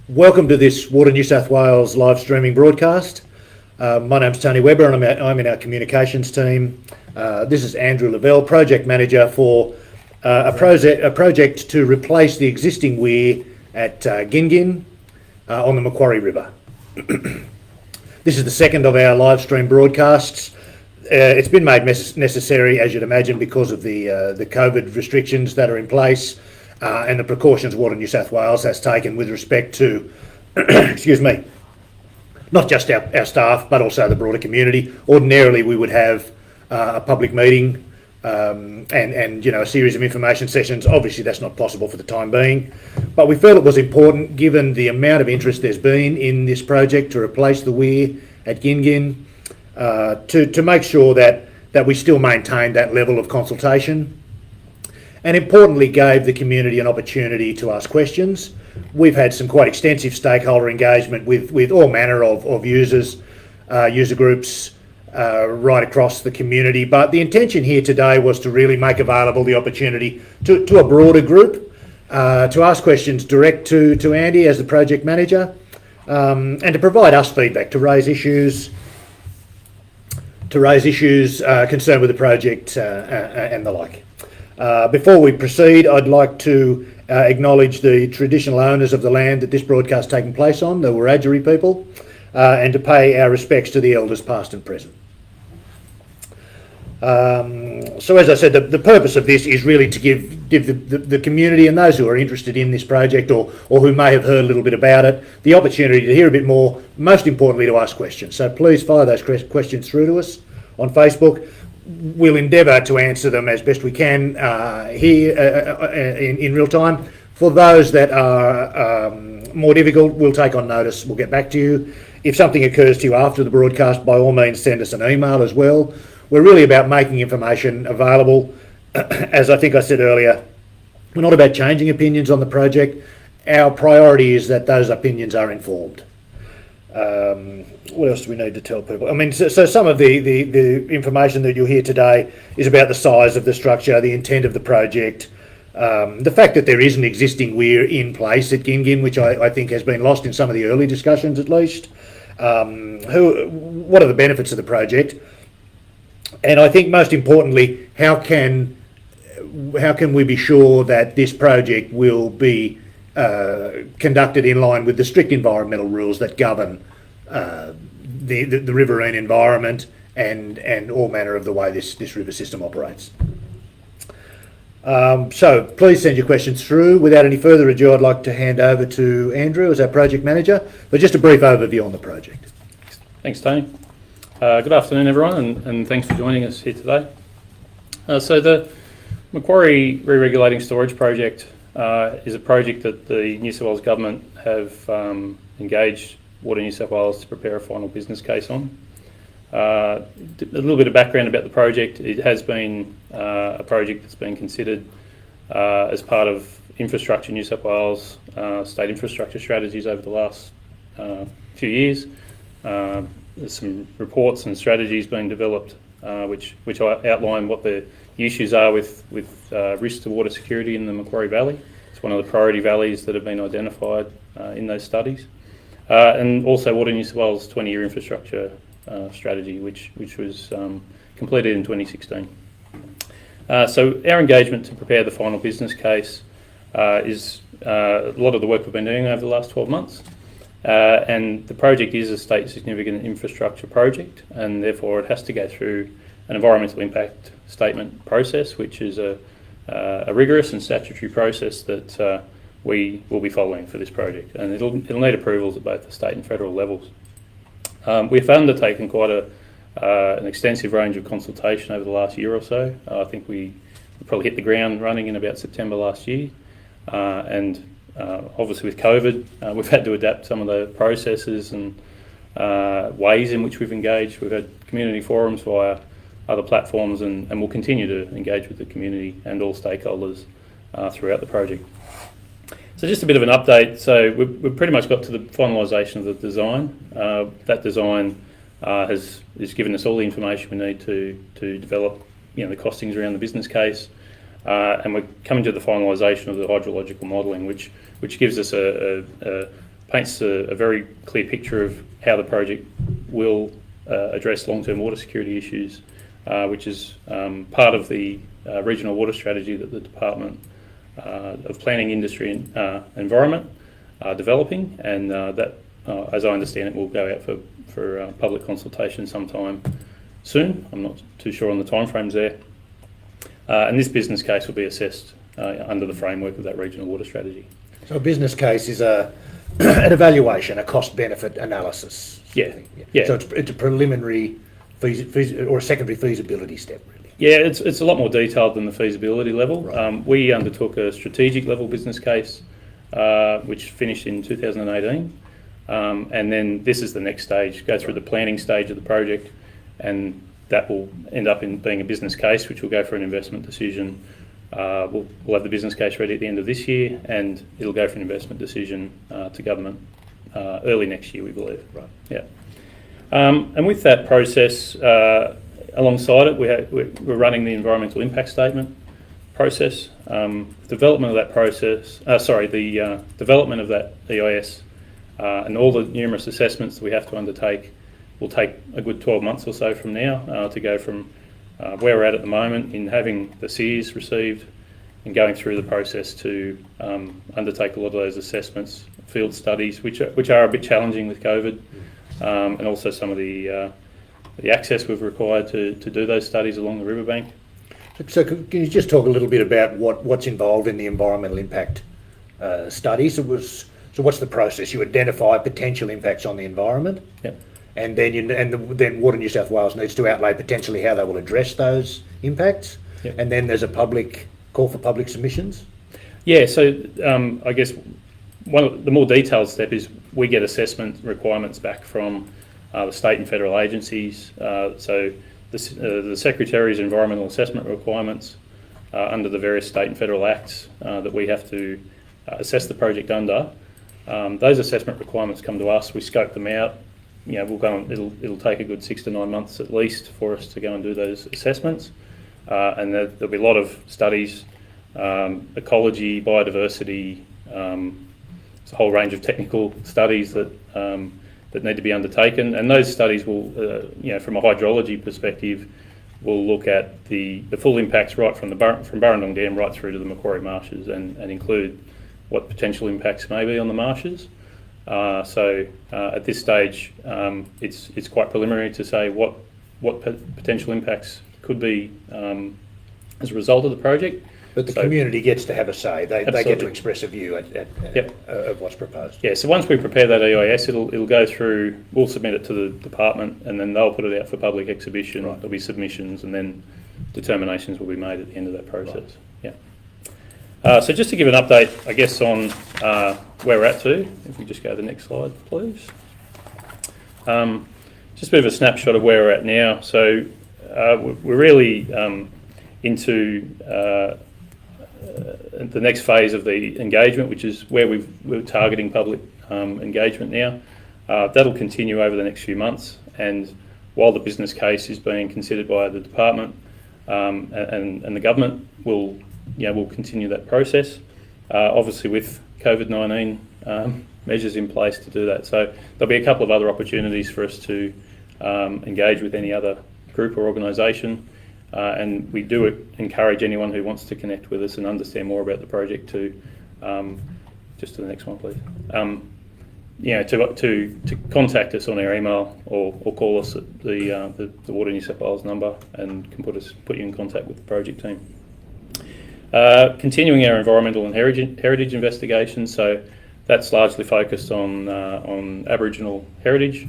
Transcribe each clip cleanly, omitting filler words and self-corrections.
Welcome to this Water New South Wales live streaming broadcast. My name's Tony Webber and I'm in our communications team. This is Andrew Lavelle, Project Manager for a project to replace the existing weir at Gingin on the Macquarie River. This is the second of our live stream broadcasts. It's been made necessary, as you'd imagine, because of the COVID restrictions that are in place and the precautions Water New South Wales has taken with respect to, excuse me, not just our staff, but also the broader community. Ordinarily, we would have a public meeting and a series of information sessions. Obviously, that's not possible for the time being, but we felt it was important, given the amount of interest there's been in this project to replace the weir at Gingin, to make sure that we still maintain that level of consultation, and importantly gave the community an opportunity to ask questions. We've had some quite extensive stakeholder engagement with all manner of users, user groups right across the community, but the intention here today was to really make available the opportunity to a broader group to ask questions direct to Andy as the project manager, and to provide us feedback, to raise issues concerned with the project and the like. Before we proceed, I'd like to acknowledge the traditional owners of the land that this broadcast is taking place on, the Wiradjuri people, and to pay our respects to the elders past and present. So as I said, the purpose of this is really to give the community and those who are interested in this project or who may have heard a little bit about it, the opportunity to hear a bit more, most importantly to ask questions. So please fire those questions through to us on Facebook. We'll endeavour to answer them as best we can here in real time. For those that are more difficult, we'll take on notice, we'll get back to you. If something occurs to you after the broadcast, by all means send us an email as well. We're really about making information available. As I think I said earlier, we're not about changing opinions on the project. Our priority is that those opinions are informed. What else do we need to tell people? I mean, so some of the information that you'll hear today is about the size of the structure, the intent of the project, the fact that there is an existing weir in place at Gingin, which I think has been lost in some of the early discussions at least. What are the benefits of the project? And I think most importantly, how can we be sure that this project will be conducted in line with the strict environmental rules that govern the riverine environment and all manner of the way this river system operates. So please send your questions through. Without any further ado, I'd like to hand over to Andrew as our project manager for just a brief overview on the project. Thanks, Tony. Good afternoon, everyone, and thanks for joining us here today. So the Macquarie Re-regulating Storage Project is a project that the New South Wales Government have engaged Water New South Wales to prepare a final business case on. A little bit of background about the project. It has been a project that's been considered as part of Infrastructure New South Wales state infrastructure strategies over the last few years. There's some reports and strategies being developed which outline what the issues are with risks to water security in the Macquarie Valley. It's one of the priority valleys that have been identified in those studies. And also Water New South Wales 20-year infrastructure strategy, which was completed in 2016. So our engagement to prepare the final business case is a lot of the work we've been doing over the last 12 months. And the project is a state significant infrastructure project, and therefore it has to go through an environmental impact statement process, which is a rigorous and statutory process that we will be following for this project, and it'll need approvals at both the state and federal levels. We've undertaken quite an extensive range of consultation over the last year or so. I think we probably hit the ground running in about September last year, and obviously with COVID, we've had to adapt some of the processes and ways in which we've engaged. We've had community forums via other platforms, and we'll continue to engage with the community and all stakeholders throughout the project. So just a bit of an update. So we've pretty much got to the finalisation of the design. That design has given us all the information we need to develop, the costings around the business case, and we're coming to the finalisation of the hydrological modelling, which gives us a paints a very clear picture of how the project will address long-term water security issues, which is part of the regional water strategy that the Department of Planning, Industry and Environment are developing, and that, as I understand it, will go out for public consultation sometime soon. I'm not too sure on the timeframes there. And this business case will be assessed under the framework of that regional water strategy. So a business case is an evaluation, a cost-benefit analysis. Yeah. So it's a preliminary or a secondary feasibility step, really. Yeah, it's a lot more detailed than the feasibility level. Right. We undertook a strategic level business case, which finished in 2018. And then this is the next stage, go through the planning stage of the project, and that will end up in being a business case, which will go for an investment decision. We'll have the business case ready at the end of this year, and it'll go for an investment decision to government early next year, we believe. Right. Yeah. And with that process, alongside it, we're running the environmental impact statement process. Development of that process, the development of that EIS and all the numerous assessments that we have to undertake will take a good 12 months or so from now to go from where we're at the moment in having the CEs received and going through the process to undertake a lot of those assessments, field studies, which are a bit challenging with COVID, and also some of the access we've required to do those studies along the riverbank. So can you just talk a little bit about what's involved in the environmental impact study? So what's the process? You identify potential impacts on the environment. Yep. And then Water New South Wales needs to outlay potentially how they will address those impacts. Yep. And then there's a public call for public submissions. Yeah, so I guess one of the more detailed step is we get assessment requirements back from the state and federal agencies. So the Secretary's environmental assessment requirements under the various state and federal acts that we have to assess the project under. Those assessment requirements come to us. We scope them out. You know, we'll go and it'll take a good 6 to 9 months at least for us to go and do those assessments, and there'll be a lot of studies, ecology, biodiversity. There's a whole range of technical studies that need to be undertaken, and those studies will, from a hydrology perspective, will look at the full impacts right from Burrendong Dam right through to the Macquarie marshes, and include what potential impacts may be on the marshes. So at this stage, it's quite preliminary to say what potential impacts could be as a result of the project. But the community gets to have a say. They get to express a view Yep. Of what's proposed. Yeah. So once we prepare that EIS, it'll go through. We'll submit it to the department, and then they'll put it out for public exhibition. Right. There'll be submissions, and then determinations will be made at the end of that process. Right. Yeah. So just to give an update, I guess, on where we're at to, if we just go to the next slide, please. Just a bit of a snapshot of where we're at now. So we're really into the next phase of the engagement, which is where we're targeting public engagement now. That'll continue over the next few months, and while the business case is being considered by the department and the government, we'll continue that process, obviously with COVID-19 measures in place to do that. So there'll be a couple of other opportunities for us to engage with any other group or organisation, and we do encourage anyone who wants to connect with us and understand more about the project to just to the next one, please. To contact us on our email or call us at the Water New South Wales number, and can put you in contact with the project team. Continuing our environmental and heritage investigations, so that's largely focused on Aboriginal heritage,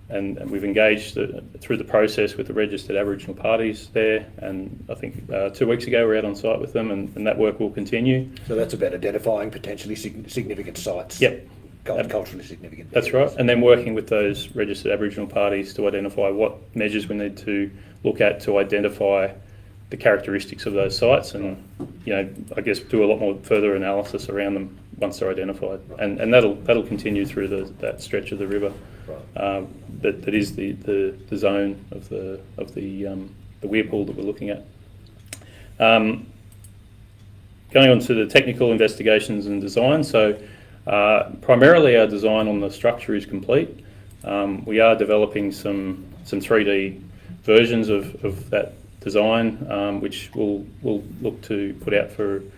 and we've engaged through the process with the registered Aboriginal parties there, and I think 2 weeks ago we were out on site with them, and that work will continue. So that's about identifying potentially significant sites. Yep. Culturally significant. That's right, and then working with those registered Aboriginal parties to identify what measures we need to look at to identify the characteristics of those sites, and I guess do a lot more further analysis around them once they're identified, right. and that'll continue through that stretch of the river, right. that is the zone of the weir pool that we're looking at. Going on to the technical investigations and design, so Primarily our design on the structure is complete. We are developing some 3D versions of that design, which we'll look to put out to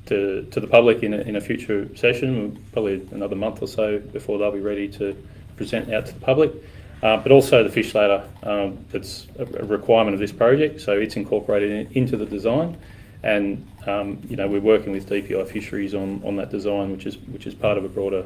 the public in a future session, probably another month or so before they'll be ready to present out to the public. But also the fish ladder, that's a requirement of this project, so it's incorporated into the design. And we're working with DPI Fisheries on that design, which is part of a broader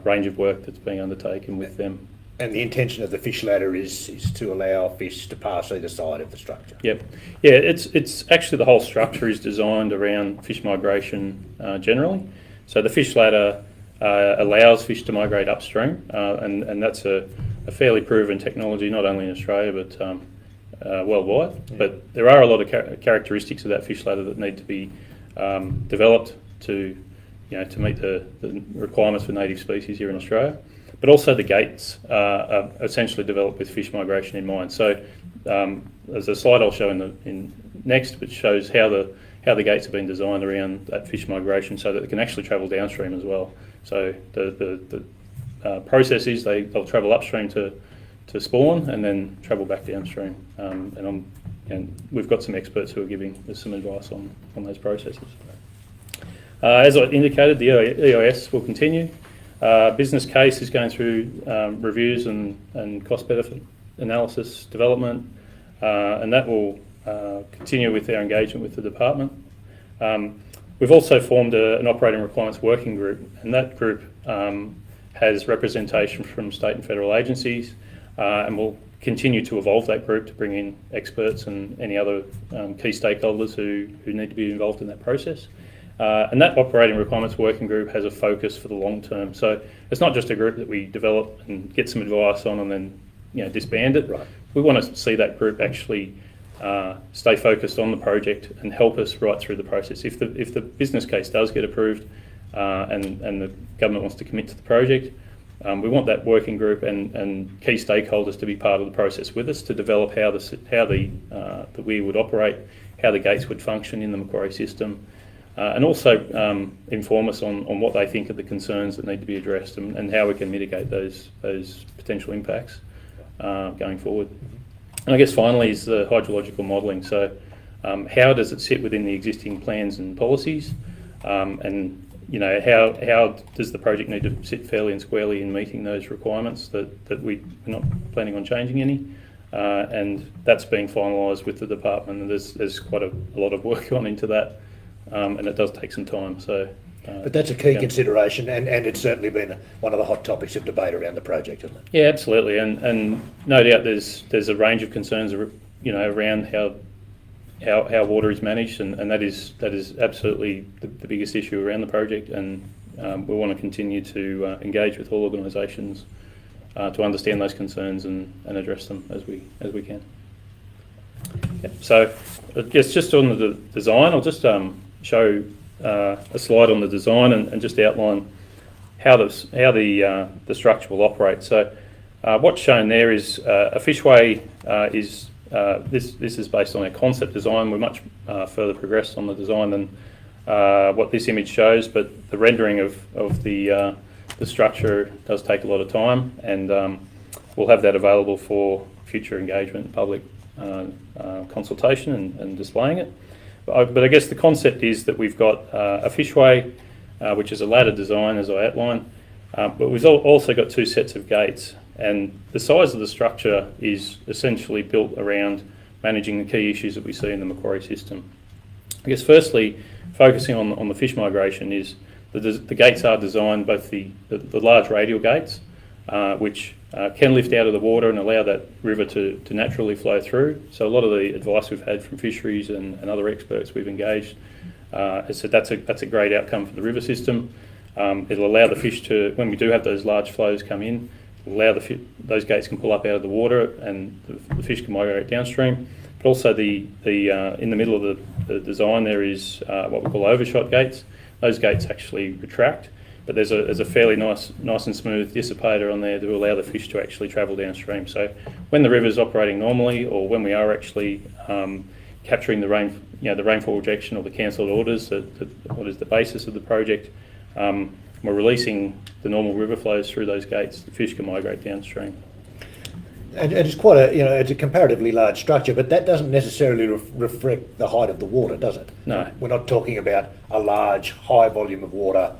range of work that's being undertaken with them. And the intention of the fish ladder is to allow fish to pass either side of the structure. Yep. Yeah, it's actually the whole structure is designed around fish migration generally. So the fish ladder allows fish to migrate upstream, and that's a fairly proven technology, not only in Australia but worldwide. But there are a lot of characteristics of that fish ladder that need to be developed to meet the requirements for native species here in Australia. But also the gates are essentially developed with fish migration in mind. So there's a slide I'll show in next, which shows how the gates have been designed around that fish migration so that they can actually travel downstream as well. So the process is they'll travel upstream to spawn and then travel back downstream. And we've got some experts who are giving us some advice on those processes. As I indicated, the EIS will continue. Business case is going through reviews and cost-benefit analysis development, and that will continue with our engagement with the department. We've also formed an operating requirements working group, and that group has representation from state and federal agencies, and we'll continue to evolve that group to bring in experts and any other key stakeholders who need to be involved in that process. And that operating requirements working group has a focus for the long term. So it's not just a group that we develop and get some advice on and then disband it. Right. We want to see that group actually stay focused on the project and help us right through the process. If the business case does get approved and the government wants to commit to the project, we want that working group and key stakeholders to be part of the process with us to develop how the we would operate, how the gates would function in the Macquarie system. And also inform us on what they think are the concerns that need to be addressed and how we can mitigate those potential impacts going forward. And I guess finally is the hydrological modelling. So how does it sit within the existing plans and policies? And how does the project need to sit fairly and squarely in meeting those requirements that we're not planning on changing any? And that's being finalised with the department, and there's quite a lot of work gone into that. And it does take some time. So, but that's a key consideration, and it's certainly been one of the hot topics of debate around the project, isn't it? Yeah, absolutely, and no doubt there's a range of concerns, around how water is managed, and that is absolutely the biggest issue around the project, and we want to continue to engage with all organisations to understand those concerns and address them as we can. Yeah. So, I guess just on the design, I'll just show a slide on the design and just outline how the structure will operate. So what's shown there is a fishway this is based on our concept design. We're much further progressed on the design than what this image shows, but the rendering of the structure does take a lot of time, and we'll have that available for future engagement and public consultation and displaying it. But I guess the concept is that we've got a fishway, which is a ladder design, as I outlined, but we've also got two sets of gates, and the size of the structure is essentially built around managing the key issues that we see in the Macquarie system. I guess firstly, focusing on the fish migration is the gates are designed, both the large radial gates, which can lift out of the water and allow that river to naturally flow through. So a lot of the advice we've had from fisheries and other experts we've engaged has said that's a great outcome for the river system. It'll allow the fish to, when we do have those large flows come in, it'll allow those gates can pull up out of the water and the fish can migrate downstream. But also in the middle of the design there is what we call overshot gates. Those gates actually retract, but there's a fairly nice and smooth dissipator on there to allow the fish to actually travel downstream. So when the river's operating normally, or when we are actually capturing the rainfall rejection or the cancelled orders, what is the basis of the project, we're releasing the normal river flows through those gates, the fish can migrate downstream. And it's quite a, it's a comparatively large structure, but that doesn't necessarily reflect the height of the water, does it? No. We're not talking about a large, high volume of water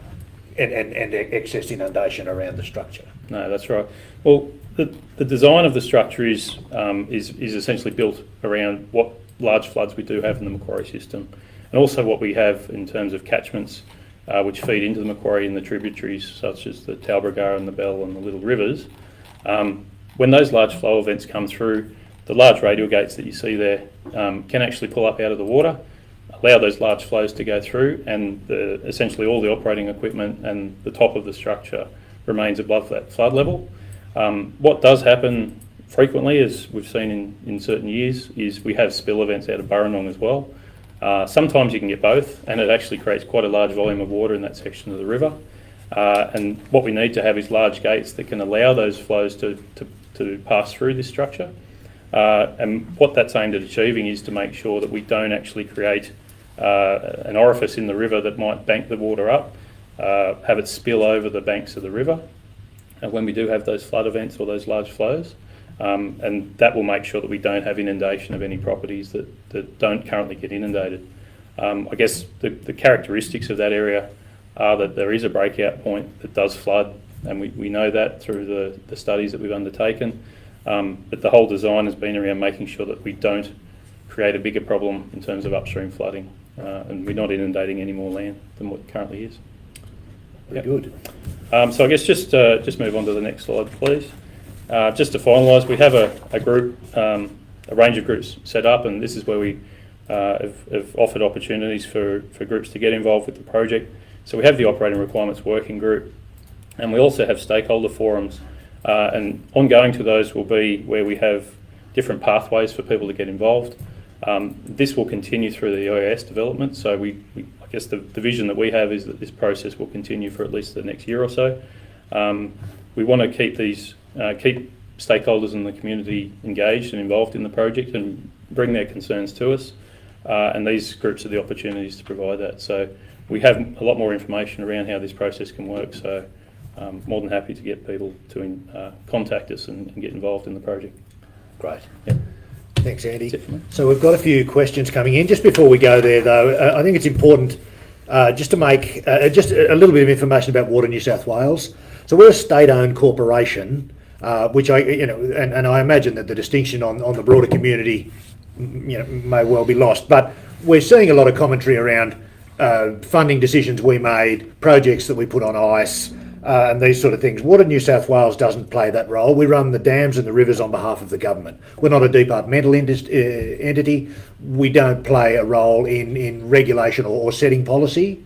and excess inundation around the structure. No, that's right. Well, the design of the structure is essentially built around what large floods we do have in the Macquarie system, and also what we have in terms of catchments which feed into the Macquarie and the tributaries, such as the Talbragar and the Bell and the Little Rivers. When those large flow events come through, the large radial gates that you see there can actually pull up out of the water, allow those large flows to go through, and essentially all the operating equipment and the top of the structure remains above that flood level. What does happen frequently, as we've seen in certain years, is we have spill events out of Burrendong as well. Sometimes you can get both, and it actually creates quite a large volume of water in that section of the river. And what we need to have is large gates that can allow those flows to pass through this structure. And what that's aimed at achieving is to make sure that we don't actually create an orifice in the river that might bank the water up, have it spill over the banks of the river when we do have those flood events or those large flows. And that will make sure that we don't have inundation of any properties that don't currently get inundated. I guess the characteristics of that area are that there is a breakout point that does flood, and we know that through the studies that we've undertaken. But the whole design has been around making sure that we don't create a bigger problem in terms of upstream flooding, and we're not inundating any more land than what currently is. Very good. So I guess just move on to the next slide, please. Just to finalise, we have a group, a range of groups set up, and this is where we have offered opportunities for groups to get involved with the project. So we have the Operating Requirements Working Group, and we also have stakeholder forums, and ongoing to those will be where we have different pathways for people to get involved. This will continue through the EIS development, so I guess the vision that we have is that this process will continue for at least the next year or so. We want to keep stakeholders in the community engaged and involved in the project and bring their concerns to us, and these groups are the opportunities to provide that. So we have a lot more information around how this process can work, so more than happy to get people to contact us and get involved in the project. Great. Yeah. Thanks, Andy. So we've got a few questions coming in. Just before we go there, though, I think it's important just to make just a little bit of information about Water New South Wales. So we're a state-owned corporation, which and I imagine that the distinction on the broader community, may well be lost. But we're seeing a lot of commentary around funding decisions we made, projects that we put on ice, and these sort of things. Water New South Wales doesn't play that role. We run the dams and the rivers on behalf of the government. We're not a departmental entity. We don't play a role in regulation or setting policy.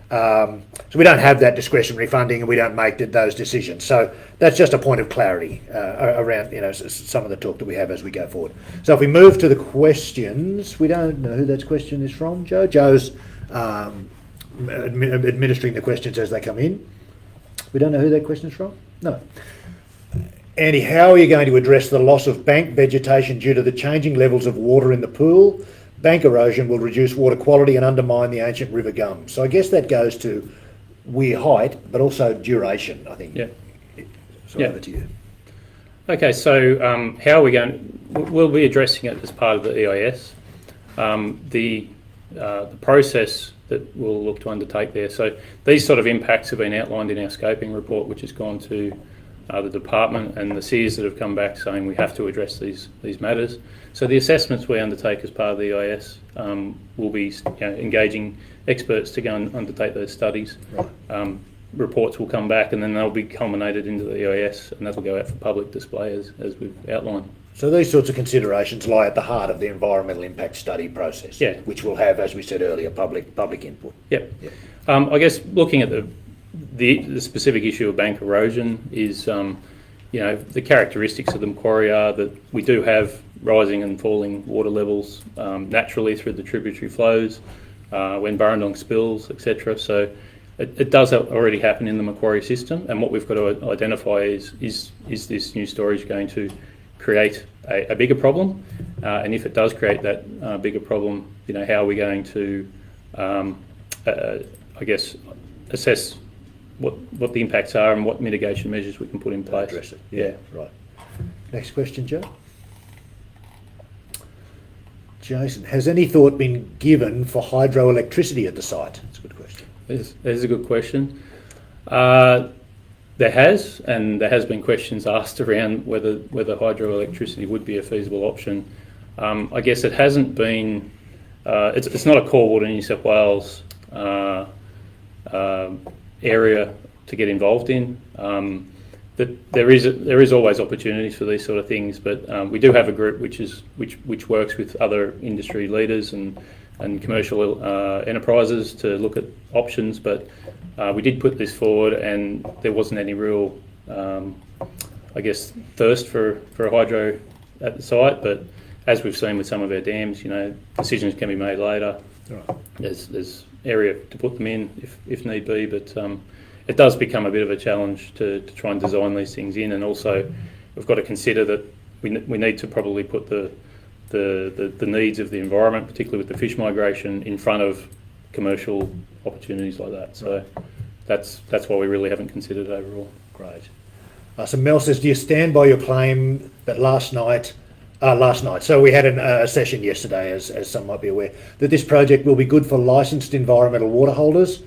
So we don't have that discretionary funding, and we don't make those decisions. So that's just a point of clarity around some of the talk that we have as we go forward. So if we move to the questions, we don't know who that question is from, Joe. Joe's administering the questions as they come in. We don't know who that question is from? No. Andy, how are you going to address the loss of bank vegetation due to the changing levels of water in the pool? Bank erosion will reduce water quality and undermine the ancient river gums. So I guess that goes to weir height, but also duration, I think. Yeah. So over to you. Okay, so how are we going? We'll be addressing it as part of the EIS. The process that we'll look to undertake there. So these sort of impacts have been outlined in our scoping report, which has gone to the department, and the SEERs that have come back saying we have to address these matters. So the assessments we undertake as part of the EIS will be engaging experts to go and undertake those studies. Right. Reports will come back, and then they'll be culminated into the EIS, and that will go out for public display as we've outlined. So these sorts of considerations lie at the heart of the environmental impact study process, yeah, which will have, as we said earlier, public input. Yep. Yeah. I guess looking at the specific issue of bank erosion is, the characteristics of the Macquarie are that we do have rising and falling water levels naturally through the tributary flows, when Burrendong spills, etc. So it does already happen in the Macquarie system, and what we've got to identify is this new storage going to create a bigger problem, and if it does create that bigger problem, how are we going to, assess what the impacts are and what mitigation measures we can put in place. Address it. Yeah. Right. Next question, Joe. Jason, has any thought been given for hydroelectricity at the site? That's a good question. There's a good question. There has been questions asked around whether hydroelectricity would be a feasible option. I guess it hasn't been. It's not a core Water New South Wales area to get involved in. There is always opportunities for these sort of things, but we do have a group which works with other industry leaders and commercial enterprises to look at options. But we did put this forward, and there wasn't any real, I guess, thirst for a hydro at the site. But as we've seen with some of our dams, decisions can be made later. Right. There's area to put them in if need be, but it does become a bit of a challenge to try and design these things in, and also we've got to consider that we need to probably put the needs of the environment, particularly with the fish migration, in front of commercial opportunities like that. So that's why we really haven't considered it overall. Great. So Mel says, do you stand by your claim that last night, so we had a session yesterday, as some might be aware, that this project will be good for licensed environmental water holders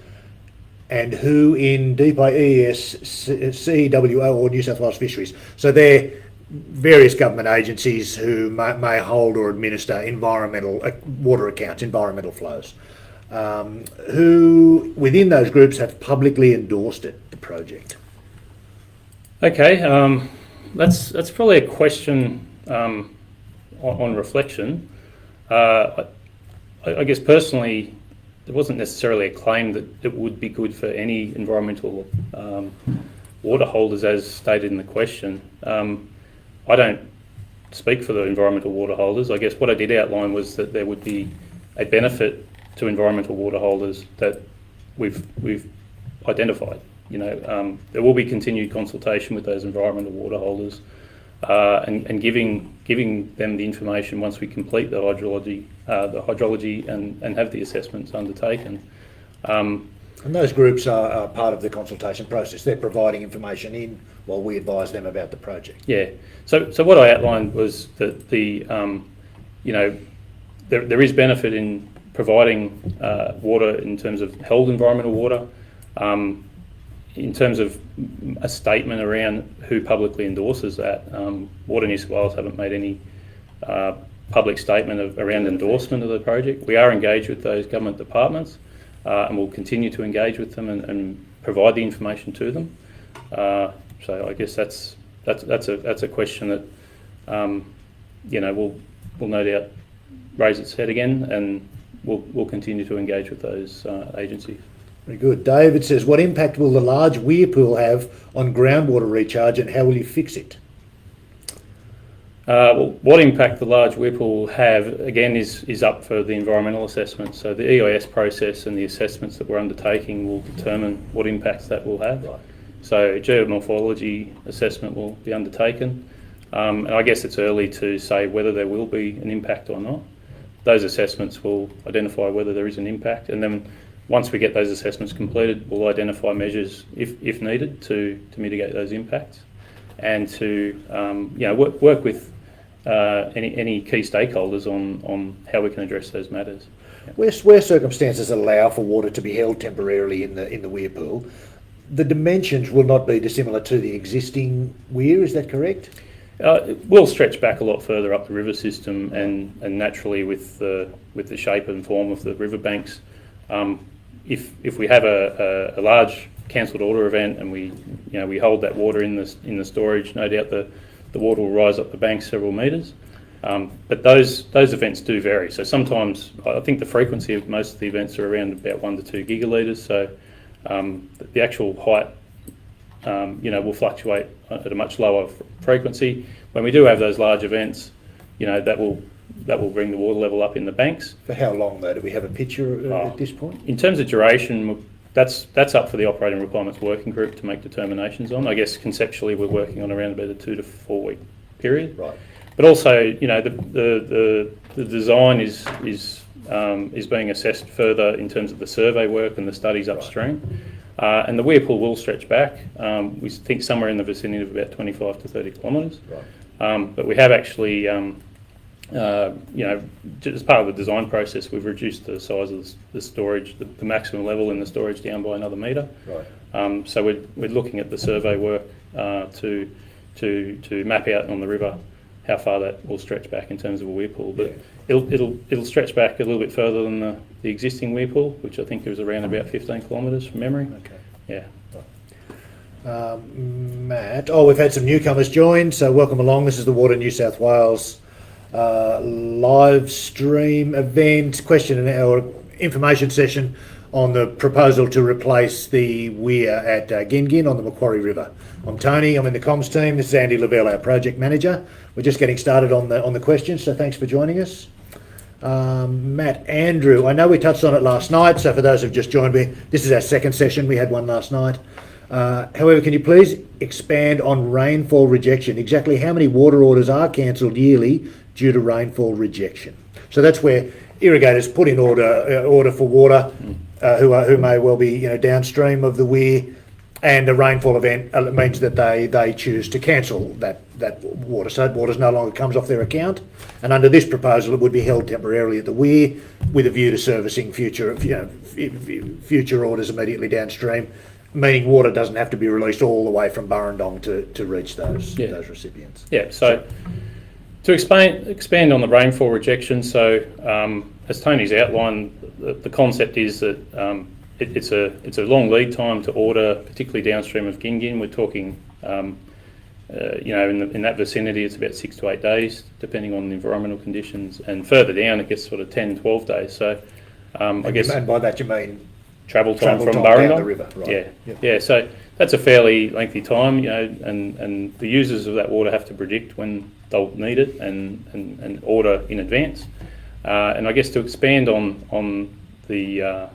and who in DPES, CEWO or New South Wales Fisheries. So they're various government agencies who may hold or administer environmental water accounts, environmental flows, who within those groups have publicly endorsed the project. Okay, that's probably a question on reflection. I guess personally, there wasn't necessarily a claim that it would be good for any environmental water holders as stated in the question. I don't speak for the environmental water holders. I guess what I did outline was that there would be a benefit to environmental water holders that we've identified. There will be continued consultation with those environmental water holders and giving them the information once we complete the hydrology and have the assessments undertaken. And those groups are part of the consultation process. They're providing information in while we advise them about the project. Yeah. So what I outlined was that there is benefit in providing water in terms of held environmental water. In terms of a statement around who publicly endorses that, Water New South Wales haven't made any public statement around endorsement of the project. We are engaged with those government departments and we'll continue to engage with them and provide the information to them. So I guess that's a question that will no doubt raise its head again, and we'll continue to engage with those agencies. Very good. David says, what impact will the large weir pool have on groundwater recharge and how will you fix it? What impact the large weir pool will have, again, is up for the environmental assessment. So the EIS process and the assessments that we're undertaking will determine what impacts that will have. Right. So geomorphology assessment will be undertaken. And I guess it's early to say whether there will be an impact or not. Those assessments will identify whether there is an impact, and then once we get those assessments completed, we'll identify measures, if needed, to mitigate those impacts, and to work with any key stakeholders on how we can address those matters. Where circumstances allow for water to be held temporarily in the weir pool, the dimensions will not be dissimilar to the existing weir. Is that correct? It will stretch back a lot further up the river system, and naturally with the shape and form of the riverbanks. If we have a large cancelled order event and we hold that water in the storage, no doubt the water will rise up the bank several metres. But those events do vary. So sometimes I think the frequency of most of the events are around about 1 to 2 gigalitres. So the actual height will fluctuate at a much lower frequency. When we do have those large events, that will bring the water level up in the banks. For how long though? Do we have a picture at this point? In terms of duration, that's up for the operating requirements working group to make determinations on. I guess conceptually we're working on around about a 2 to 4 week period. Right. But also, the design is being assessed further in terms of the survey work and the studies upstream. And the weir pool will stretch back. We think somewhere in the vicinity of about 25 to 30 kilometres. Right. But we have actually, as part of the design process, we've reduced the size of the storage, the maximum level in the storage down by another metre. Right. So we're looking at the survey work to map out on the river how far that will stretch back in terms of a weir pool. But it'll stretch back a little bit further than the existing weir pool, which I think is around about 15 kilometres from memory. Okay. Yeah. Matt, we've had some newcomers join, so welcome along. This is the Water New South Wales live stream event or information session on the proposal to replace the weir at Gingin on the Macquarie River. I'm Tony, I'm in the comms team. This is Andy Lavelle, our project manager. We're just getting started on the questions, so thanks for joining us. Matt, Andrew, I know we touched on it last night, so for those who've just joined me, this is our second session. We had one last night. However, can you please expand on rainfall rejection? Exactly how many water orders are cancelled yearly due to rainfall rejection? So that's where irrigators put in order for water who may well be downstream of the weir, and a rainfall event means that they choose to cancel that water. So that water no longer comes off their account, and under this proposal it would be held temporarily at the weir with a view to servicing future orders immediately downstream, meaning water doesn't have to be released all the way from Burrendong to reach those recipients. Yeah, so to expand on the rainfall rejection, so as Tony's outlined, the concept is that it's a long lead time to order, particularly downstream of Gingin. We're talking, in that vicinity, it's about 6 to 8 days, depending on the environmental conditions, and further down it gets sort of 10, 12 days. So I guess, and by that you mean travel time from down Burrendong. the river, right? Yeah. So that's a fairly lengthy time, and the users of that water have to predict when they'll need it and order in advance. And I guess to expand on the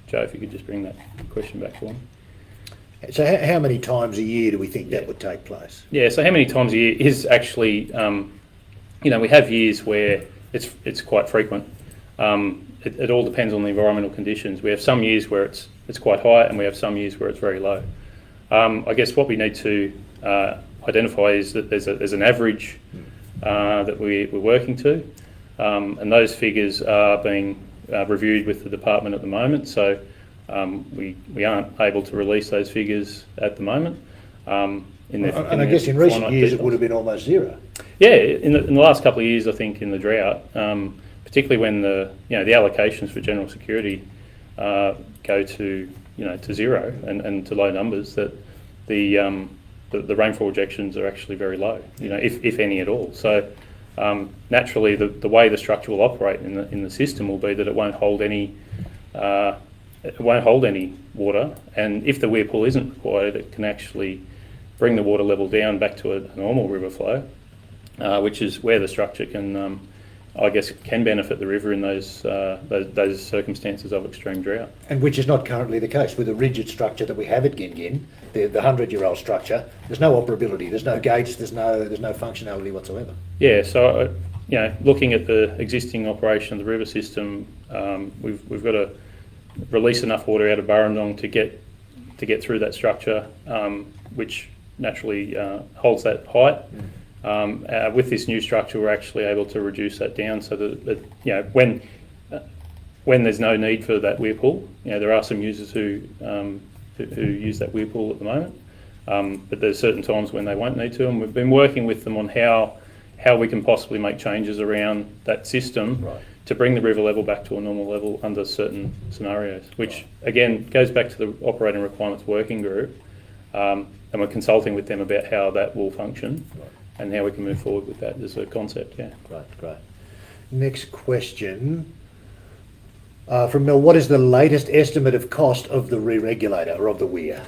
Joe, if you could just bring that question back for me. So how many times a year do we think that would take place? Yeah, so how many times a year is actually, we have years where it's quite frequent. It all depends on the environmental conditions. We have some years where it's quite high, and we have some years where it's very low. I guess what we need to identify is that there's an average that we're working to, and those figures are being reviewed with the department at the moment. So we aren't able to release those figures at the moment. And I guess in recent years it would have been almost zero. Yeah, in the last couple of years, I think in the drought, particularly when the allocations for general security go to zero and to low numbers, that the rainfall rejections are actually very low, if any at all. So naturally, the way the structure will operate in the system will be that it won't hold any water, and if the weir pool isn't required, it can actually bring the water level down back to a normal river flow, which is where the structure can benefit the river in those circumstances of extreme drought. And which is not currently the case with the rigid structure that we have at Gingin, the 100-year-old structure. There's no operability, there's no gates, there's no functionality whatsoever. Yeah, so looking at the existing operation of the river system, we've got to release enough water out of Burrendong to get through that structure, which naturally holds that height. With this new structure, we're actually able to reduce that down so that when there's no need for that weir pool, there are some users who use that weir pool at the moment, but there's certain times when they won't need to, and we've been working with them on how we can possibly make changes around that system to bring the river level back to a normal level under certain scenarios, which again goes back to the operating requirements working group, and we're consulting with them about how that will function. And how we can move forward with that as a concept, yeah. Great. Next question from Mel. What is the latest estimate of cost of the re-regulator or of the weir?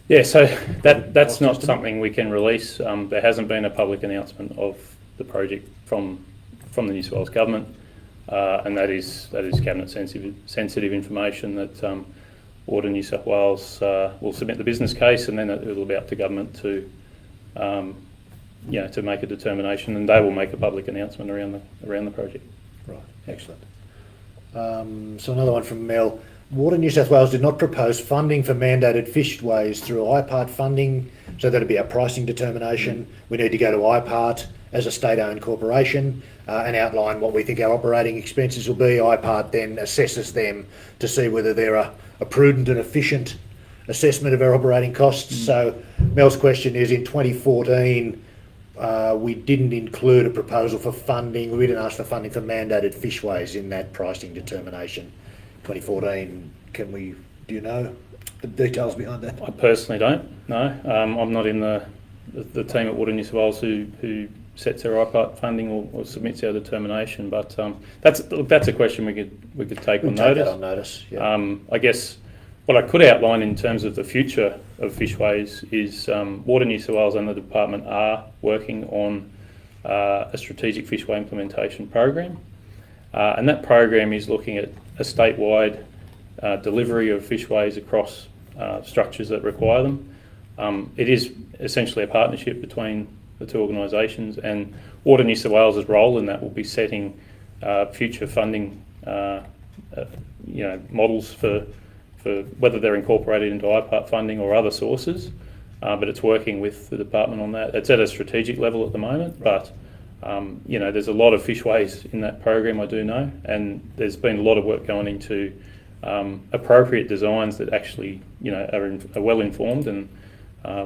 Yeah, so that's not something we can release. There hasn't been a public announcement of the project from the New South Wales government, and that is cabinet sensitive information that Water New South Wales will submit the business case, and then it'll be up to government to make a determination, and they will make a public announcement around the project. Right, excellent. So another one from Mel. Water New South Wales did not propose funding for mandated fishways through IPART funding, so that'd be our pricing determination. We need to go to IPART as a state-owned corporation and outline what we think our operating expenses will be. IPART then assesses them to see whether they're a prudent and efficient assessment of our operating costs. So Mel's question is, in 2014, we didn't include a proposal for funding. We didn't ask for funding for mandated fishways in that pricing determination. 2014, do you know the details behind that? I personally don't know. I'm not in the team at Water New South Wales who sets our IPART funding or submits our determination, but that's a question we could take on notice. That on notice. Yeah. I guess what I could outline in terms of the future of fishways is Water New South Wales and the department are working on a strategic fishway implementation program, and that program is looking at a statewide delivery of fishways across structures that require them. It is essentially a partnership between the two organisations, and Water New South Wales' role in that will be setting future funding models for whether they're incorporated into IPART funding or other sources, but it's working with the department on that. It's at a strategic level at the moment, but there's a lot of fishways in that program, I do know, and there's been a lot of work going into appropriate designs that actually are well informed, and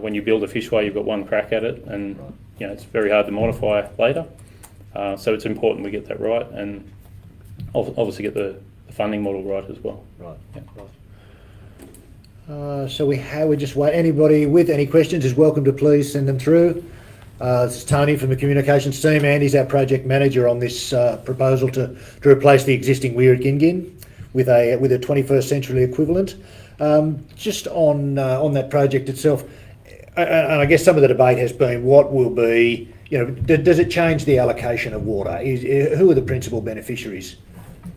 when you build a fishway you've got one crack at it, and it's very hard to modify later, so it's important we get that right and obviously get the funding model right as well. Right. Yeah. Right. So we just wait. Anybody with any questions is welcome to please send them through. This is Tony from the communications team. Andy's our project manager on this proposal to replace the existing weir at Gingin with a 21st century equivalent. Just on that project itself, and I guess some of the debate has been what will be, does it change the allocation of water? Who are the principal beneficiaries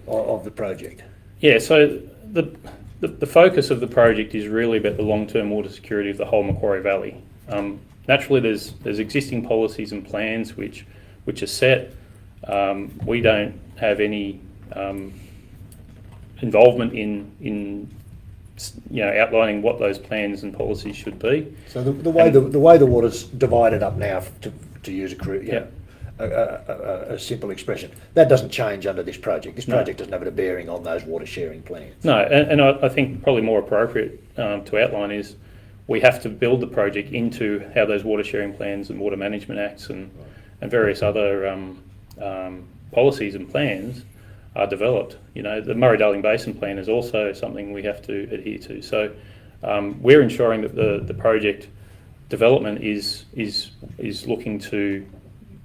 of the project? Yeah, so the focus of the project is really about the long-term water security of the whole Macquarie Valley. Naturally, there's existing policies and plans which are set. We don't have any involvement in outlining what those plans and policies should be. So the way the water's divided up now, to use a simple expression, that doesn't change under this project. This project doesn't have a bearing on those water sharing plans. No, and I think probably more appropriate to outline is we have to build the project into how those water sharing plans and water management acts and various other policies and plans are developed. The Murray-Darling Basin Plan is also something we have to adhere to. So we're ensuring that the project development is looking to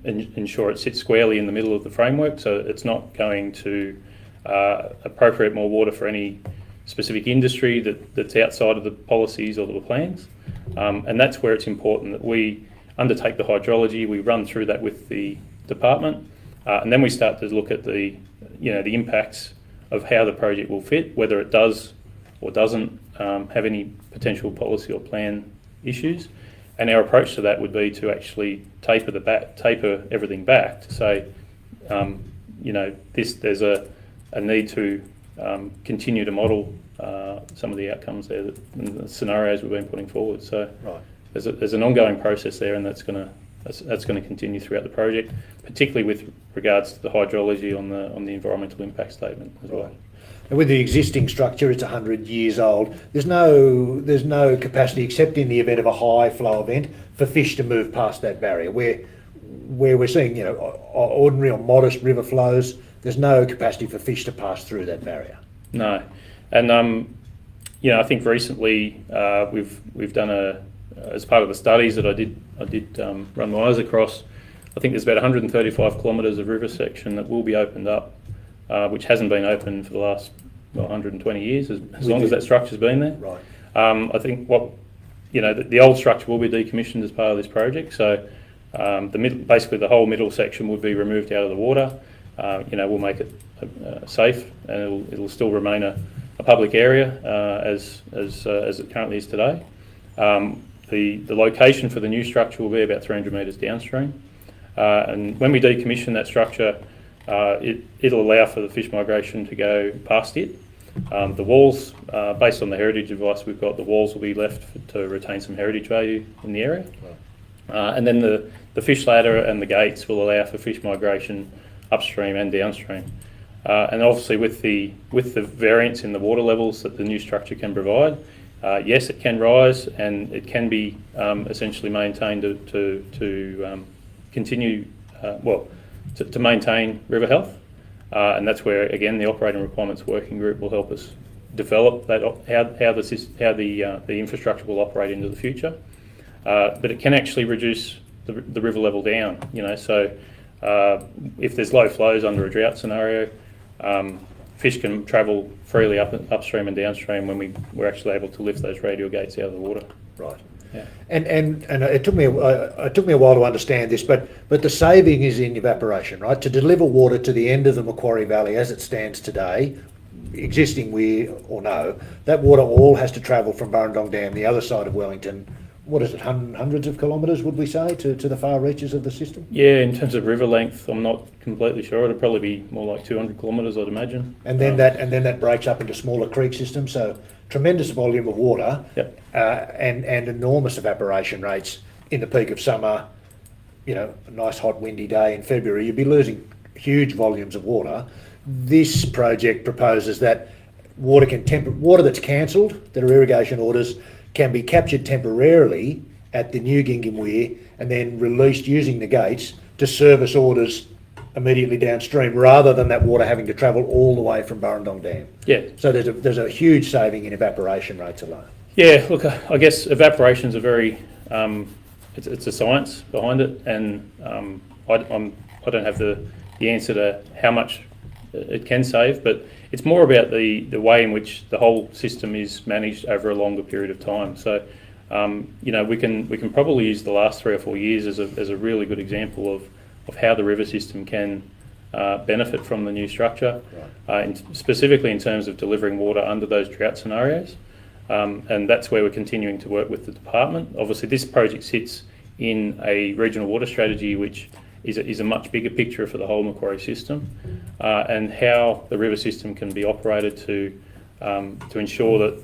ensure it sits squarely in the middle of the framework, so it's not going to appropriate more water for any specific industry that's outside of the policies or the plans, and that's where it's important that we undertake the hydrology. We run through that with the department, and then we start to look at the impacts of how the project will fit, whether it does or doesn't have any potential policy or plan issues. And our approach to that would be to actually taper everything back to say, there's a need to continue to model some of the outcomes there, and the scenarios we've been putting forward. So there's an ongoing process there, and that's going to continue throughout the project, particularly with regards to the hydrology on the environmental impact statement as well. And with the existing structure, it's 100 years old. There's no capacity, except in the event of a high flow event, for fish to move past that barrier. Where we're seeing, ordinary or modest river flows, there's no capacity for fish to pass through that barrier. No, and I think recently we've done as part of the studies that I did run my eyes across. I think there's about 135 kilometres of river section that will be opened up, which hasn't been open for the last 120 years, as long as that structure's been there. Right. I think the old structure will be decommissioned as part of this project. So basically the whole middle section would be removed out of the water. We'll make it safe, and it'll still remain a public area as it currently is today. The location for the new structure will be about 300 metres downstream, and when we decommission that structure, it'll allow for the fish migration to go past it. The walls, based on the heritage advice we've got, the walls will be left to retain some heritage value in the area. And then the fish ladder and the gates will allow for fish migration upstream and downstream. And obviously with the variance in the water levels that the new structure can provide, yes, it can rise and it can be essentially maintained to continue, to maintain river health. And that's where, again, the Operating Requirements Working Group will help us develop that, how the infrastructure will operate into the future. But it can actually reduce the river level down, so if there's low flows under a drought scenario, fish can travel freely upstream and downstream when we're actually able to lift those radial gates out of the water. Right. Yeah. And it took me a while to understand this, but the saving is in evaporation, right? To deliver water to the end of the Macquarie Valley as it stands today, existing weir or no, that water all has to travel from Burrendong Dam, the other side of Wellington. What is it, hundreds of kilometres, would we say, to the far reaches of the system? Yeah, in terms of river length, I'm not completely sure. It'll probably be more like 200 kilometres, I'd imagine. And then that breaks up into smaller creek systems. So tremendous volume of water. Yep. And enormous evaporation rates in the peak of summer. A nice hot windy day in February, you'd be losing huge volumes of water. This project proposes that water that's cancelled, that are irrigation orders, can be captured temporarily at the new Gingham Weir and then released using the gates to service orders immediately downstream, rather than that water having to travel all the way from Burrendong Dam. Yeah. So there's a huge saving in evaporation rates alone. Yeah, look, I guess evaporation's a very, it's a science behind it, and I don't have the answer to how much it can save, but it's more about the way in which the whole system is managed over a longer period of time. So, we can probably use the last 3 or 4 years as a really good example of how the river system can benefit from the new structure, specifically in terms of delivering water under those drought scenarios. And that's where we're continuing to work with the department. Obviously, this project sits in a regional water strategy, which is a much bigger picture for the whole Macquarie system, and how the river system can be operated to ensure that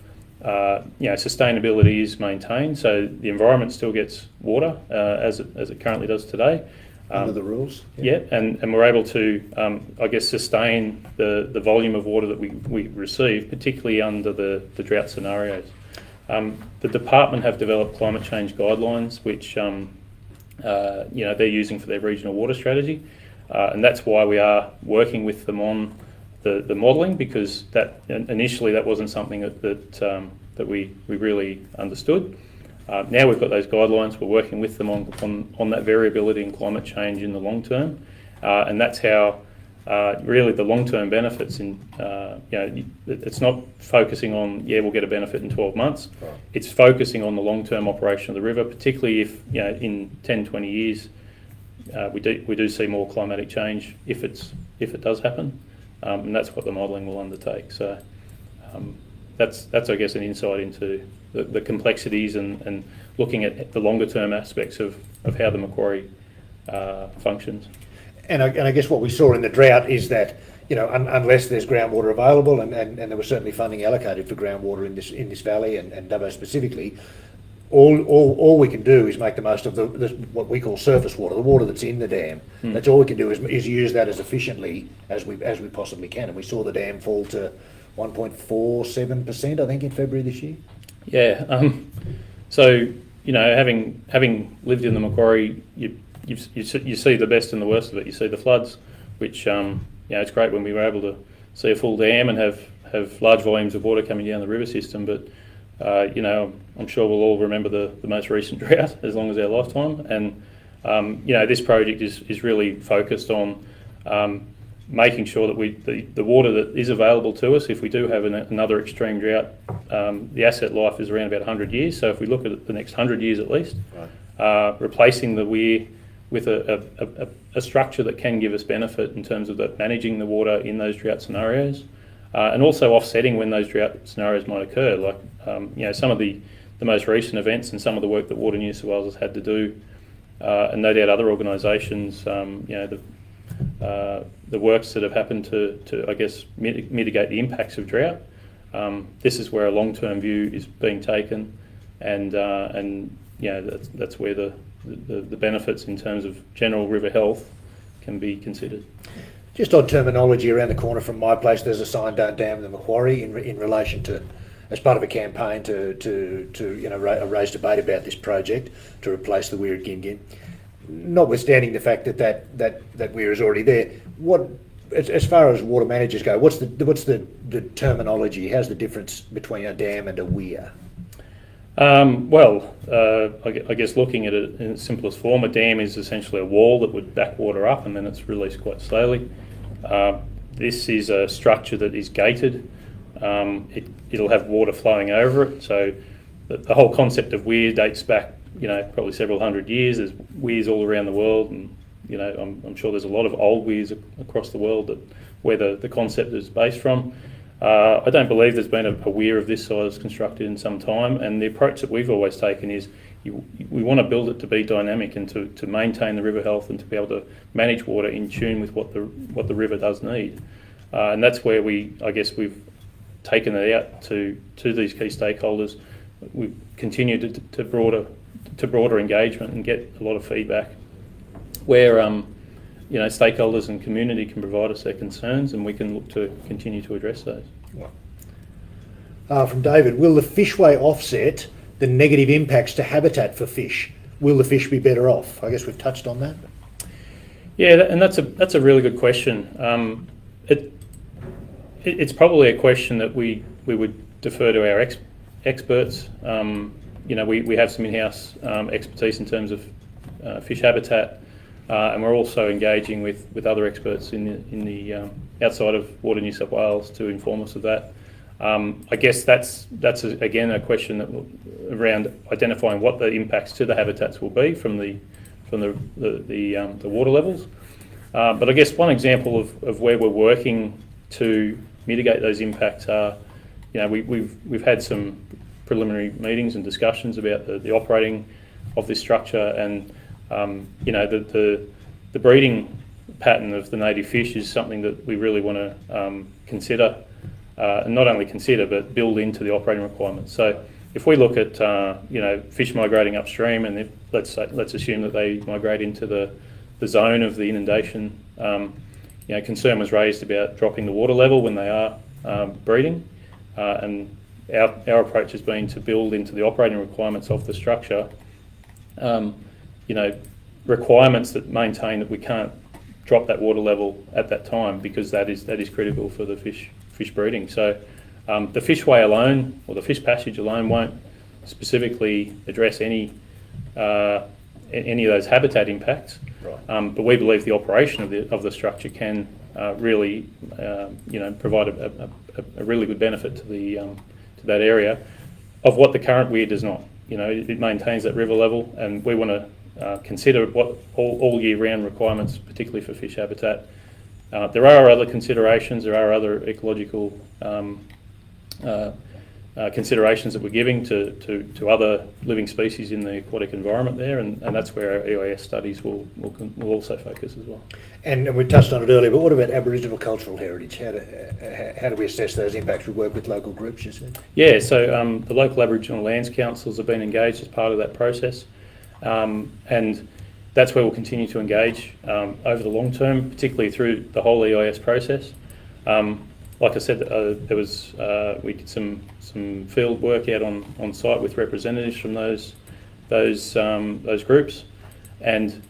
sustainability is maintained, so the environment still gets water as it currently does today. Under the rules. Yeah, and we're able to, sustain the volume of water that we receive, particularly under the drought scenarios. The department have developed climate change guidelines, which they're using for their regional water strategy, and that's why we are working with them on the modelling, because that initially that wasn't something that we really understood. Now we've got those guidelines. We're working with them on that variability and climate change in the long term, and that's how really the long-term benefits it's not focusing on we'll get a benefit in 12 months. Right. It's focusing on the long-term operation of the river, particularly if in 10, 20 years we do see more climatic change if it does happen, and that's what the modelling will undertake. So that's I guess an insight into the complexities and looking at the longer term aspects of how the Macquarie functions. And I guess what we saw in the drought is that, unless there's groundwater available, and there was certainly funding allocated for groundwater in this valley and Dubbo specifically, all we can do is make the most of what we call surface water, the water that's in the dam. That's all we can do is use that as efficiently as we possibly can. And we saw the dam fall to 1.47%, I think, in February this year. Yeah. So having lived in the Macquarie, you see the best and the worst of it. You see the floods, which it's great when we were able to see a full dam and have large volumes of water coming down the river system. But I'm sure we'll all remember the most recent drought as long as our lifetime. And this project is really focused on making sure that the water that is available to us, if we do have another extreme drought, the asset life is around about 100 years. So if we look at the next 100 years at least, replacing the weir with a structure that can give us benefit in terms of that managing the water in those drought scenarios, and also offsetting when those drought scenarios might occur. Like some of the most recent events and some of the work that Water New South Wales has had to do, and no doubt other organisations, the works that have happened to I guess mitigate the impacts of drought. This is where a long-term view is being taken, and that's where the benefits in terms of general river health can be considered. Just on terminology, around the corner from my place, there's a sign, "Don't dam the Macquarie," in relation to, as part of a campaign to raise debate about this project to replace the weir at Gin. Notwithstanding the fact that weir is already there, as far as water managers go, what's the terminology? How's the difference between a dam and a weir? I guess looking at it in its simplest form, a dam is essentially a wall that would back water up and then it's released quite slowly. This is a structure that is gated. It'll have water flowing over it. So the whole concept of weir dates back, probably several hundred years. There's weirs all around the world, and I'm sure there's a lot of old weirs across the world where the concept is based from. I don't believe there's been a weir of this size constructed in some time, and the approach that we've always taken is we want to build it to be dynamic and to maintain the river health and to be able to manage water in tune with what the river does need. And that's where we've taken it out to these key stakeholders. We've continued to broader engagement and get a lot of feedback where stakeholders and community can provide us their concerns, and we can look to continue to address those. From David, will the fishway offset the negative impacts to habitat for fish? Will the fish be better off? I guess we've touched on that. Yeah, and that's a really good question. It's probably a question that we would defer to our experts. We have some in-house expertise in terms of fish habitat. And we're also engaging with other experts in the outside of Water New South Wales to inform us of that. I guess that's again a question around identifying what the impacts to the habitats will be from the water levels. But I guess one example of where we're working to mitigate those impacts are, we've had some preliminary meetings and discussions about the operating of this structure, and the breeding pattern of the native fish is something that we really want to consider, and not only consider but build into the operating requirements. So if we look at fish migrating upstream, and let's assume that they migrate into the zone of the inundation, concern was raised about dropping the water level when they are breeding, and our approach has been to build into the operating requirements of the structure requirements that maintain that we can't drop that water level at that time, because that is critical for the fish breeding. So the fishway alone, or the fish passage alone, won't specifically address any of those habitat impacts. Right. But we believe the operation of the structure can really provide a really good benefit to that area of what the current weir does not. It maintains that river level, and we want to consider what all year round requirements, particularly for fish habitat. There are other considerations, there are other ecological considerations that we're giving to other living species in the aquatic environment there, and that's where our EIS studies will also focus as well. And we touched on it earlier, but what about Aboriginal cultural heritage? How do we assess those impacts? We work with local groups, you said? Yeah, so the local Aboriginal Lands Councils have been engaged as part of that process. And that's where we'll continue to engage over the long term, particularly through the whole EIS process. Like I said, we did some field work out on site with representatives from those groups, and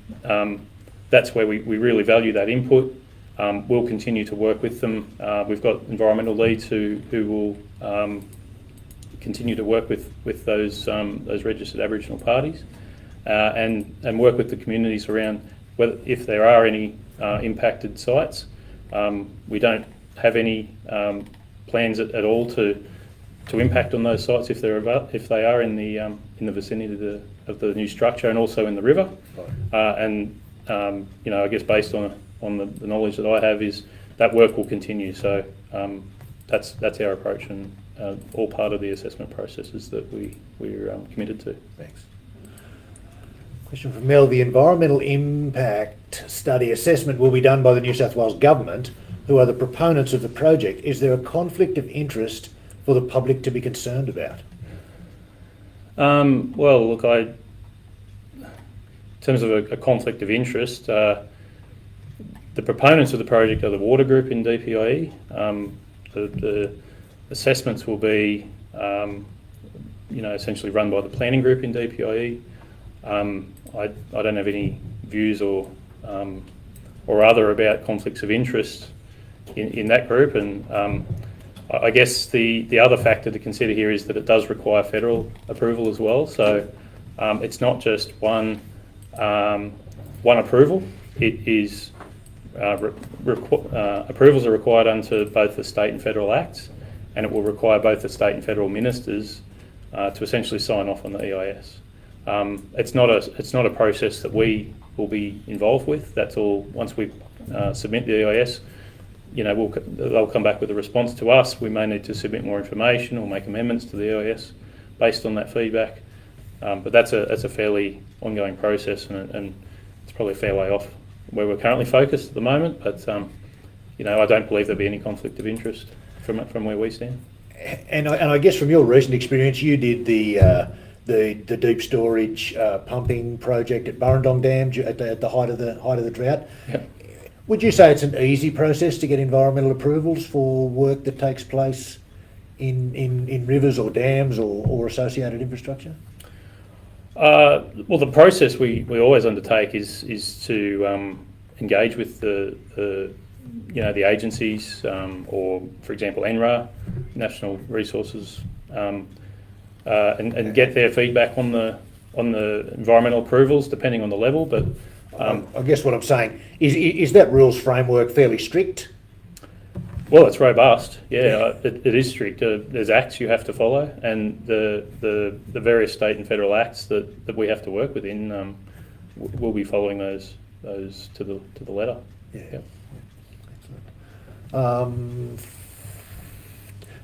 that's where we really value that input. We'll continue to work with them. We've got environmental leads who will continue to work with those registered Aboriginal parties. And work with the communities around if there are any impacted sites. We don't have any plans at all to impact on those sites if they are in the vicinity of the new structure and also in the river. Right. I guess based on the knowledge that I have, is that work will continue. So that's our approach, and all part of the assessment processes that we're committed to. Thanks. Question from Mel. The environmental impact study assessment will be done by the New South Wales Government, who are the proponents of the project. Is there a conflict of interest for the public to be concerned about? Well, look, in terms of a conflict of interest, the proponents of the project are the water group in DPIE. The assessments will be, essentially run by the planning group in DPIE. I don't have any views or other about conflicts of interest in that group, and I guess the other factor to consider here is that it does require federal approval as well. So it's not just one approval. It is approvals are required under both the state and federal acts, and it will require both the state and federal ministers to essentially sign off on the EIS. It's not a process that we will be involved with. That's all. Once we submit the EIS, they'll come back with a response to us. We may need to submit more information or make amendments to the EIS based on that feedback. But that's a fairly ongoing process, and it's probably a fair way off where we're currently focused at the moment. But I don't believe there'll be any conflict of interest from where we stand. And I guess from your recent experience, you did the deep storage pumping project at Burrendong Dam at the height of the drought. Yep. Would you say it's an easy process to get environmental approvals for work that takes place in rivers or dams or associated infrastructure? Well, the process we always undertake is to engage with the agencies, or for example NRA, National Resources, and get their feedback on the environmental approvals depending on the level. But I guess what I'm saying is that rules framework fairly strict? Well, it's robust. Yeah, it is strict. There's acts you have to follow, and the various state and federal acts that we have to work within, we'll be following those to the letter. Yeah.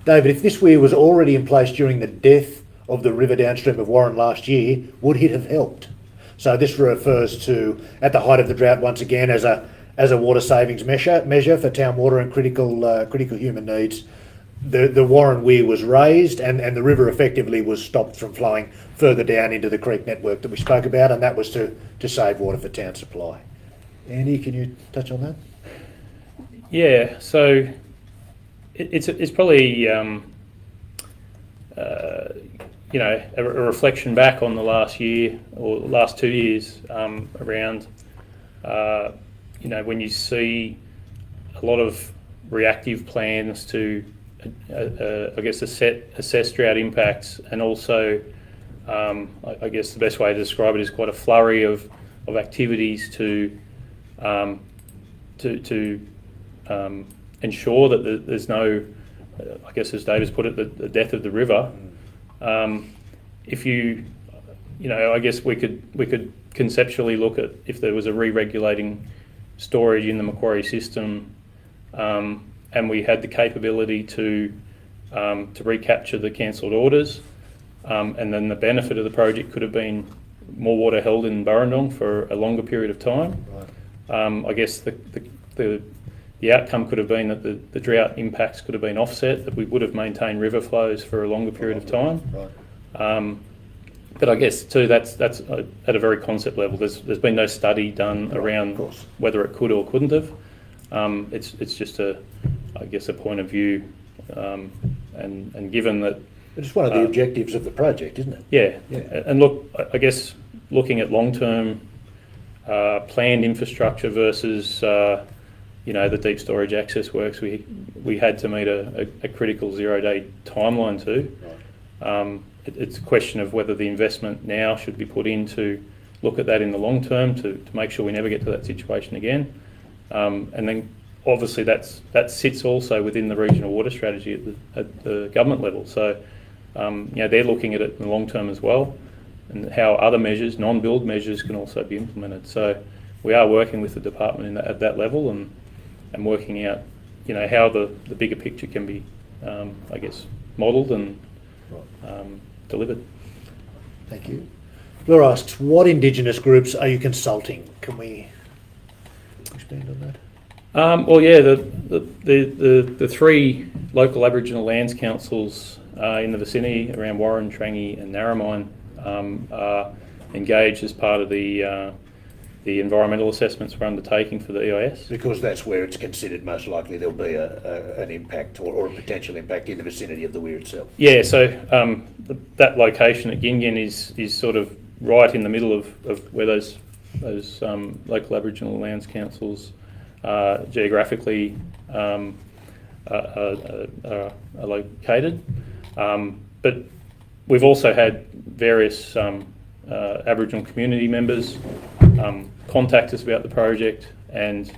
David, if this weir was already in place during the death of the river downstream of Warren last year, would it have helped? So this refers to, at the height of the drought, once again, as a water savings measure for town water and critical human needs. The Warren weir was raised, and the river effectively was stopped from flowing further down into the creek network that we spoke about, and that was to save water for town supply. Andy, can you touch on that? Yeah, so it's probably a reflection back on the last year or last 2 years around when you see a lot of reactive plans to assess drought impacts, and also I guess the best way to describe it is quite a flurry of activities to ensure that there's no, I guess as David's put it, the death of the river. I guess we could conceptually look at if there was a re-regulating storage in the Macquarie system, and we had the capability to recapture the cancelled orders, and then the benefit of the project could have been more water held in Burrendong for a longer period of time. Right. I guess the outcome could have been that the drought impacts could have been offset, that we would have maintained river flows for a longer period of time. Right. But I guess too, that's at a very concept level. There's been no study done around whether it could or couldn't have. It's just a point of view, and given that. But it's one of the objectives of the project, isn't it? Yeah. And look, I guess looking at long-term planned infrastructure versus the deep storage access works, we had to meet a critical 0-day timeline too. Right. It's a question of whether the investment now should be put in to look at that in the long term to make sure we never get to that situation again. And then obviously that sits also within the regional water strategy at the government level. So they're looking at it in the long term as well, and how other measures, non-build measures, can also be implemented. So we are working with the department at that level and working out how the bigger picture can be modelled and delivered. Thank you. Laura asks, what Indigenous groups are you consulting? Can we expand on that? Well, yeah, the three local Aboriginal lands councils in the vicinity around Warren, Trangie and Narromine are engaged as part of the environmental assessments we're undertaking for the EIS. Because that's where it's considered most likely there'll be an impact or a potential impact in the vicinity of the weir itself. Yeah, so that location at Gingin is sort of right in the middle of where those local Aboriginal lands councils geographically are located. But we've also had various Aboriginal community members contact us about the project, and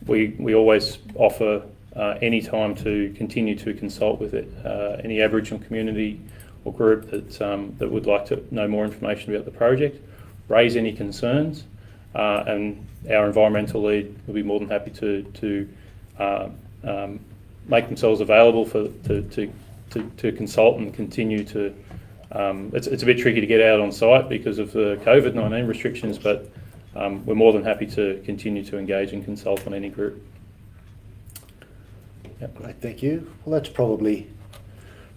we always offer any time to continue to consult with any Aboriginal community or group that would like to know more information about the project, raise any concerns, and our environmental lead will be more than happy to make themselves available to consult and continue to. It's a bit tricky to get out on site because of the COVID-19 restrictions, but we're more than happy to continue to engage and consult on any group. Yep. Great, thank you. Well, that's probably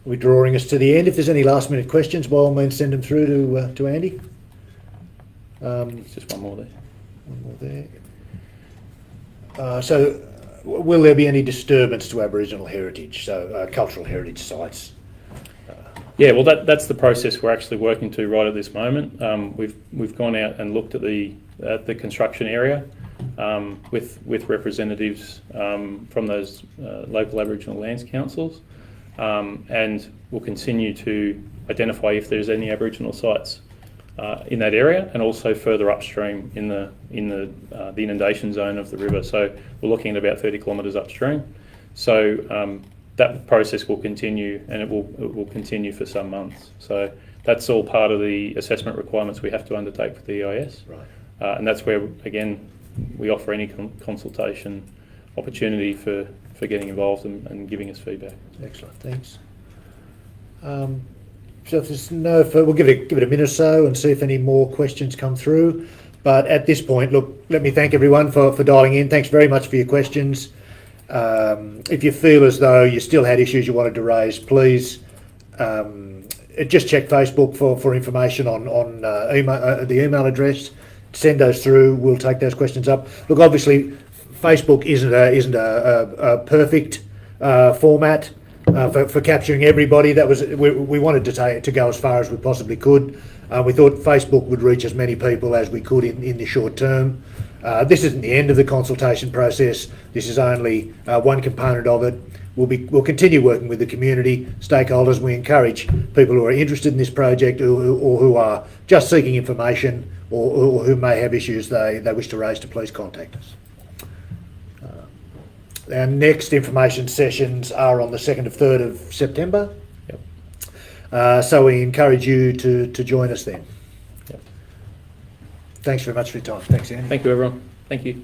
we're drawing us to the end. If there's any last minute questions, by all means send them through to Andy. There's just one more there. One more there. So will there be any disturbance to Aboriginal heritage, so cultural heritage sites? Yeah, well, that's the process we're actually working to right at this moment. We've gone out and looked at the construction area with representatives from those local Aboriginal lands councils, and we'll continue to identify if there's any Aboriginal sites in that area, and also further upstream in the inundation zone of the river. So we're looking at about 30 kilometres upstream. So that process will continue, and it will continue for some months. So that's all part of the assessment requirements we have to undertake for the EIS. Right. And that's where, again, we offer any consultation opportunity for getting involved and giving us feedback. Excellent, thanks. So if there's no further, we'll give it a minute or so and see if any more questions come through. But at this point, look, let me thank everyone for dialing in. Thanks very much for your questions. If you feel as though you still had issues you wanted to raise, please just check Facebook for information on email, the email address. Send those through. We'll take those questions up. Look, obviously, Facebook isn't a perfect format for capturing everybody. That was we wanted to go as far as we possibly could. We thought Facebook would reach as many people as we could in the short term. This isn't the end of the consultation process. This is only one component of it. We'll continue working with the community stakeholders. We encourage people who are interested in this project or who are just seeking information or who may have issues they wish to raise to please contact us. Our next information sessions are on the 2nd and 3rd of September. Yep. So we encourage you to join us then. Yep. Thanks very much for your time. Thanks, Andy. Thank you, everyone. Thank you.